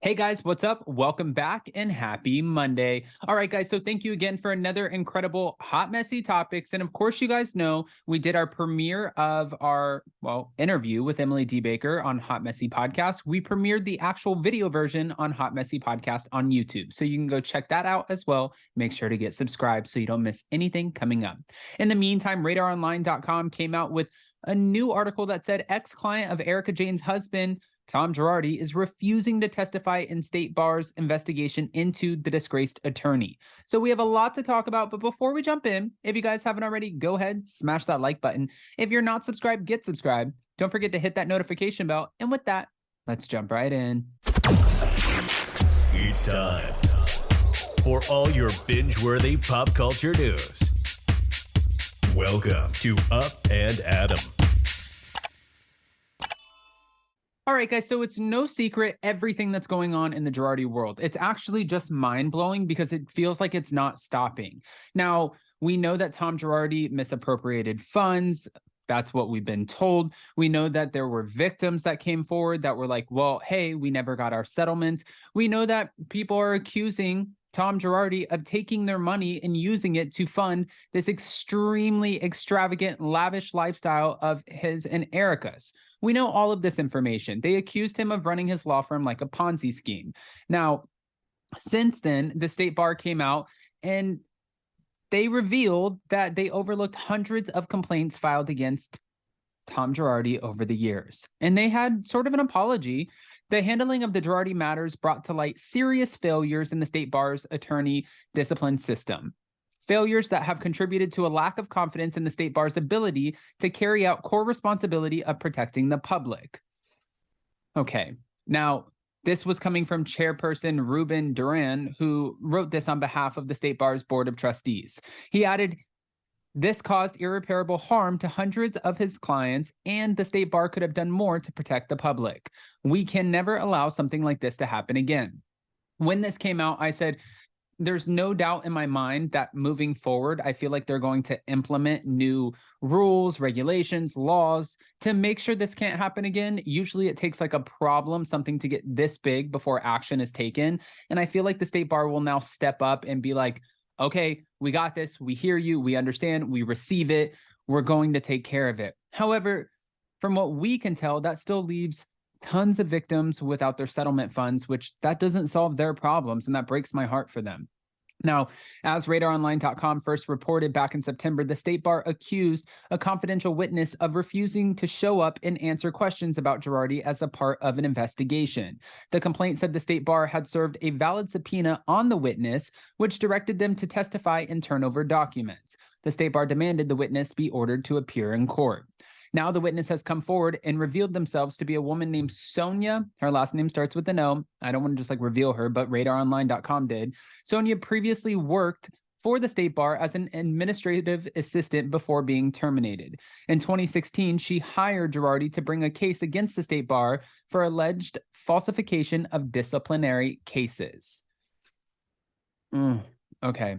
Hey guys, what's up? Welcome back and happy Monday. All right, guys, so thank you again for another incredible Hot Messy Topics. And of course, you guys know we did our premiere of our, interview with Emily D. Baker on Hot Messy Podcast. We premiered the actual video version on Hot Messy Podcast on YouTube. So you can go check that out as well. Make sure to get subscribed so you don't miss anything coming up. In the meantime, RadarOnline.com came out with a new article that said ex-client of Erica Jane's husband, Tom Girardi, is refusing to testify in State Bar's investigation into the disgraced attorney. So we have a lot to talk about, but before we jump in, if you guys haven't already, go ahead, smash that like button. If you're not subscribed, get subscribed. Don't forget to hit that notification bell. And with that, let's jump right in. It's time for all your binge-worthy pop culture news. Welcome to Up and Adam. All right, guys, so it's no secret everything that's going on in the Girardi world. It's actually just mind-blowing because it feels like it's not stopping. Now, we know that Tom Girardi misappropriated funds. That's what we've been told. We know that there were victims that came forward that were like, well, hey, we never got our settlement. We know that people are accusing Tom Girardi of taking their money and using it to fund this extremely extravagant, lavish lifestyle of his and Erica's. We know all of this information. They accused him of running his law firm like a Ponzi scheme. Now, since then, the State Bar came out and they revealed that they overlooked hundreds of complaints filed against Tom Girardi over the years. And they had sort of an apology. The handling of the Girardi matters brought to light serious failures in the State Bar's attorney discipline system. Failures that have contributed to a lack of confidence in the State Bar's ability to carry out core responsibility of protecting the public. Okay, now this was coming from Chairperson Ruben Duran, who wrote this on behalf of the State Bar's Board of Trustees. He added, this caused irreparable harm to hundreds of his clients, and the State Bar could have done more to protect the public. We can never allow something like this to happen again. When this came out, I said, there's no doubt in my mind that moving forward, I feel like they're going to implement new rules, regulations, laws to make sure this can't happen again. Usually it takes like a problem, something to get this big before action is taken. And I feel like the State Bar will now step up and be like, okay, we got this. We hear you. We understand. We receive it. We're going to take care of it. However, from what we can tell, that still leaves tons of victims without their settlement funds, which that doesn't solve their problems, and that breaks my heart for them. Now, as RadarOnline.com first reported back in September, the State Bar accused a confidential witness of refusing to show up and answer questions about Girardi as a part of an investigation. The complaint said the State Bar had served a valid subpoena on the witness, which directed them to testify and turn over documents. The State Bar demanded the witness be ordered to appear in court. Now the witness has come forward and revealed themselves to be a woman named Sonia. Her last name starts with an O. I don't want to just reveal her, but RadarOnline.com did. Sonia previously worked for the State Bar as an administrative assistant before being terminated. In 2016, she hired Girardi to bring a case against the State Bar for alleged falsification of disciplinary cases. Okay.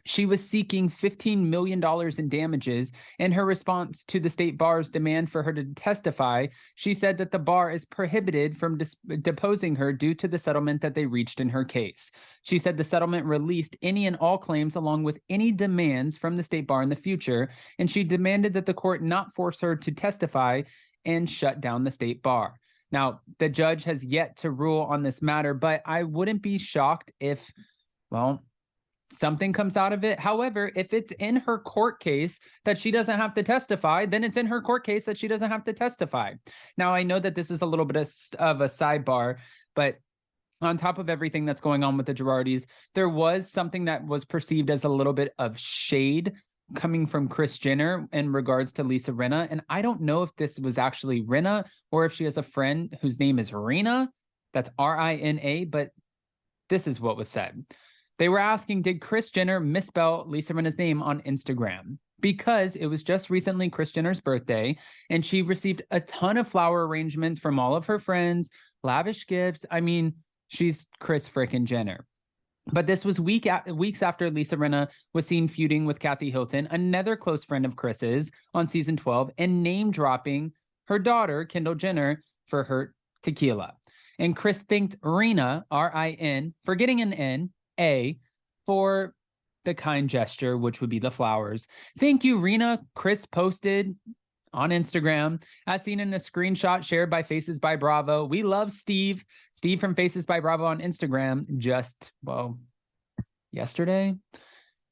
She was seeking $15 million in damages. In her response to the State Bar's demand for her to testify, she said that the bar is prohibited from deposing her due to the settlement that they reached in her case. She said the settlement released any and all claims along with any demands from the State Bar in the future, and she demanded that the court not force her to testify and shut down the State Bar. Now, the judge has yet to rule on this matter, but I wouldn't be shocked if, something comes out of it. However, if it's in her court case that she doesn't have to testify, then it's in her court case that she doesn't have to testify. Now, I know that this is a little bit of a sidebar, but on top of everything that's going on with the Girardis, there was something that was perceived as a little bit of shade coming from Kris Jenner in regards to Lisa Rinna. And I don't know if this was actually Rinna or if she has a friend whose name is Rina. That's R-I-N-A, but this is what was said. They were asking, did Kris Jenner misspell Lisa Rinna's name on Instagram? Because it was just recently Kris Jenner's birthday, and she received a ton of flower arrangements from all of her friends, lavish gifts. I mean, she's Kris frickin' Jenner. But this was weeks after Lisa Rinna was seen feuding with Kathy Hilton, another close friend of Kris's, on season 12, and name-dropping her daughter, Kendall Jenner, for her tequila. And Kris thanked Rina, R-I-N, for getting an N-A, for the kind gesture, which would be the flowers. Thank you, Rina. Kris posted on Instagram, as seen in a screenshot shared by Faces by Bravo. We love Steve. Steve from Faces by Bravo on Instagram just, well, yesterday.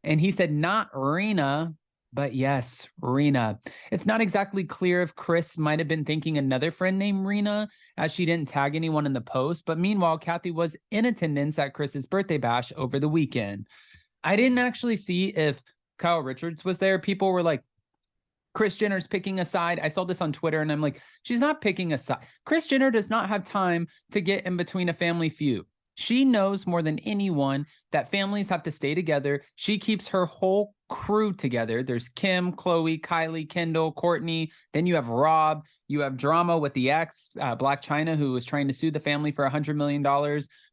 And he said, not Rina, but yes, Rina. It's not exactly clear if Kris might have been thinking another friend named Rina, as she didn't tag anyone in the post. But meanwhile, Kathy was in attendance at Kris's birthday bash over the weekend. I didn't actually see if Kyle Richards was there. People were like, Kris Jenner's picking a side. I saw this on Twitter and I'm like, she's not picking a side. Kris Jenner does not have time to get in between a family feud. She knows more than anyone that families have to stay together. She keeps her whole crew together. There's Kim, Khloe, Kylie, Kendall, Courtney. Then you have Rob. You have drama with the ex, Blac Chyna, who was trying to sue the family for $100 million.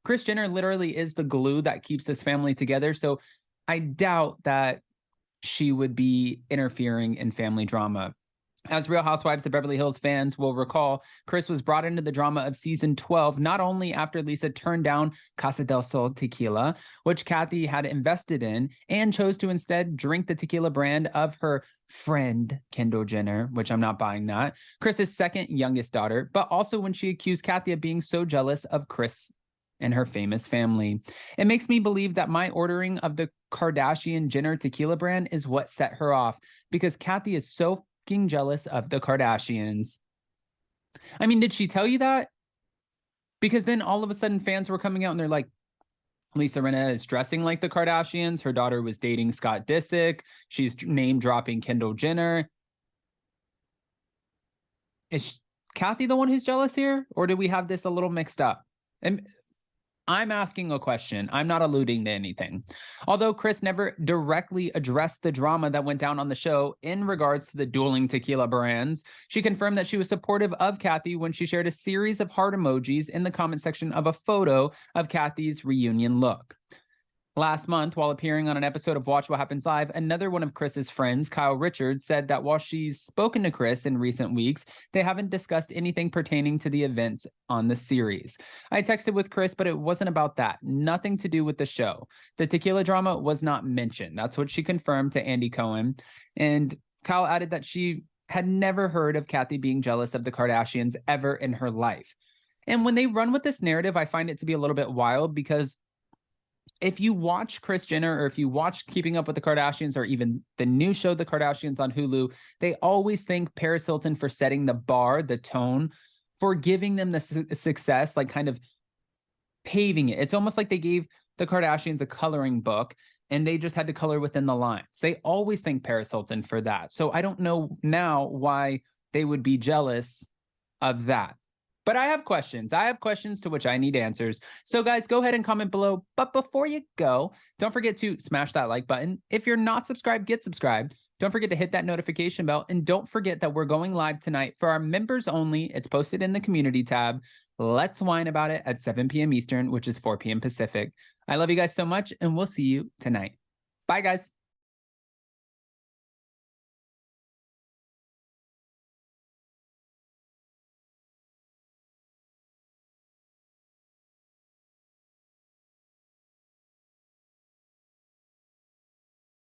Kris Jenner literally is the glue that keeps this family together. So I doubt that she would be interfering in family drama. As Real Housewives of Beverly Hills fans will recall, Kris was brought into the drama of season 12, not only after Lisa turned down Casa del Sol tequila, which Kathy had invested in, and chose to instead drink the tequila brand of her friend, Kendall Jenner, which I'm not buying that, Kris's second youngest daughter, but also when she accused Kathy of being so jealous of Kris and her famous family. It makes me believe that my ordering of the Kardashian Jenner tequila brand is what set her off, because Kathy is so fucking jealous of the Kardashians. I mean, did she tell you that? Because then all of a sudden fans were coming out and they're like, Lisa Rinna is dressing like the Kardashians. Her daughter was dating Scott Disick. She's name dropping Kendall Jenner. Is Kathy the one who's jealous here? Or do we have this a little mixed up? And I'm asking a question. I'm not alluding to anything. Although Kris never directly addressed the drama that went down on the show in regards to the dueling tequila brands, she confirmed that she was supportive of Kathy when she shared a series of heart emojis in the comment section of a photo of Kathy's reunion look. Last month, while appearing on an episode of Watch What Happens Live, another one of Kris's friends, Kyle Richards, said that while she's spoken to Kris in recent weeks, they haven't discussed anything pertaining to the events on the series. I texted with Kris, but it wasn't about that. Nothing to do with the show. The tequila drama was not mentioned. That's what she confirmed to Andy Cohen. And Kyle added that she had never heard of Kathy being jealous of the Kardashians ever in her life. And when they run with this narrative, I find it to be a little bit wild, because if you watch Kris Jenner, or if you watch Keeping Up with the Kardashians, or even the new show, The Kardashians on Hulu, they always thank Paris Hilton for setting the bar, the tone, for giving them the success, like kind of paving it. It's almost like they gave the Kardashians a coloring book and they just had to color within the lines. They always thank Paris Hilton for that. So I don't know now why they would be jealous of that. But I have questions. I have questions to which I need answers. So guys, go ahead and comment below. But before you go, don't forget to smash that like button. If you're not subscribed, get subscribed. Don't forget to hit that notification bell. And don't forget that we're going live tonight for our members only. It's posted in the community tab. Let's whine about it at 7 p.m. Eastern, which is 4 p.m. Pacific. I love you guys so much, and we'll see you tonight. Bye, guys.